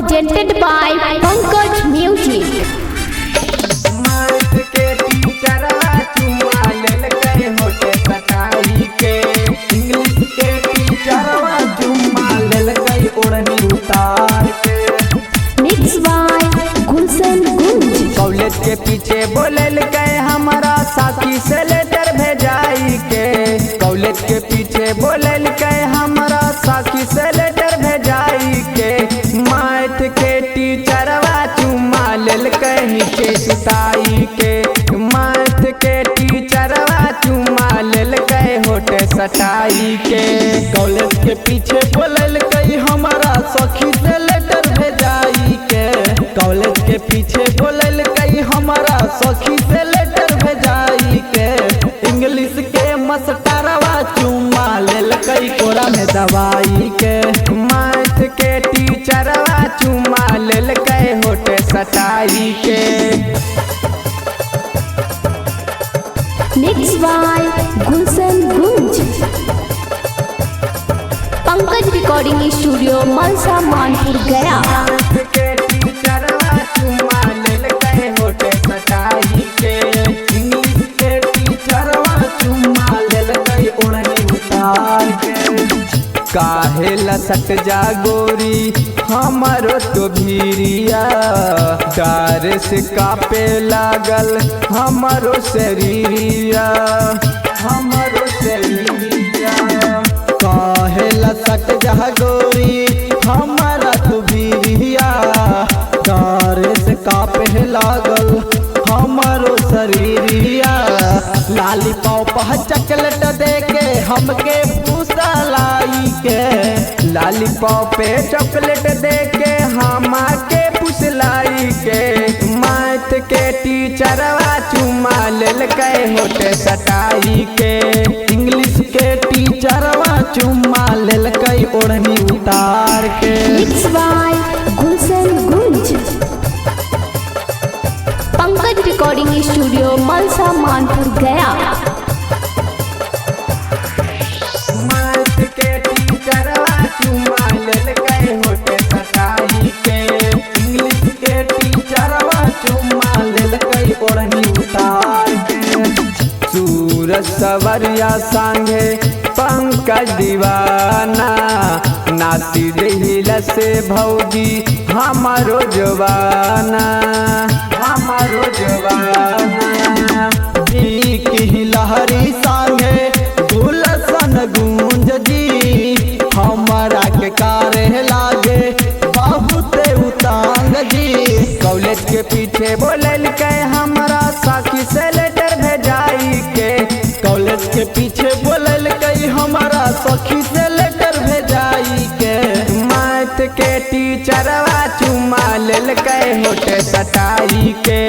presented by Pankaj Music. Mixed by Gulshan Gunj. College के पीछे बोलल गए हमारा साथी से लेटर भेजाई के। कॉलेज के पीछे बोलल गए हमारा साथी से लेटर भेजाई के। मैथ के टीचरवा चुमा लेल कहीं के सुताई के। मैथ के टीचरवा चुमा लेल गए होटे सटाई के। कॉलेज के पीछे बोलल गई हमारा सखी से लेटर भेजाई के। कॉलेज के पीछे बोलल गई हमारा सखी से लेटर भेजाई के। इंग्लिश के मास्टरवा चुमा लेल कई कोरा में दवाई के। मैथ के टीचरवा चुमा लेल कई होटे सटाई के। Mixed by Gulshan Gunj. Pankaj Recording Studio, Malsa Manpur, Gaya. Math के टीचरवा चुमा लेल कई होटे सटाई के। इंग्लिश के टीचरवा चुमा लेल कई ओढ़नी उतार के। काहे लसट जा गोरी हमारो तो भीरिया। डर से कापे लागल हमारो शरीरिया। हमारो शरीरिया काहे लसट जा गोरी हमारा तो भीरिया। डर से कापे लागल हमारो शरीरिया। लालीपॉप चॉकलेट दे के हमके पुसलाई के। लालीपॉप चॉकलेट दे के हमके पुसलाई के। मैथ के टीचरवा चुमा लेल के होटे सटाई के। इंग्लिश के टीचरवा चुमा लेल के ओढ़नी उतार के। Mixed by Gulshan Gunj. Pankaj Recording Studio, Malsa Manpur, Gaya. Math के टीचरवा चुमा लेल के होटे सटाई के। इंग्लिश के टीचरवा चुमा लेल के ओढ़नी उतार के। सूरज सवरिया संगे पंकज दीवाना। नासी दिल से भौजी हमारो जवाना। हमारो जवाना की लहरी संगे गुलशन गुंज जी। हमारा के कारे लागे बहुत उतांग जी। कॉलेज के पीछे बोलल के हमारा साथी से लेटर भेजाई के। कॉलेज के पीछे बोलल के हमारा सखी से लेटर भेजाई के। मैथ के टीचरवा चुमा लेल के होटे सटाई के।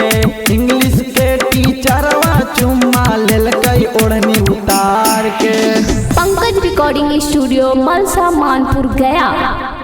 इंग्लिश के टीचरवा चुमा लेल के ओढ़नी उतार के। Pankaj Recording Studio, Malsa Manpur, Gaya.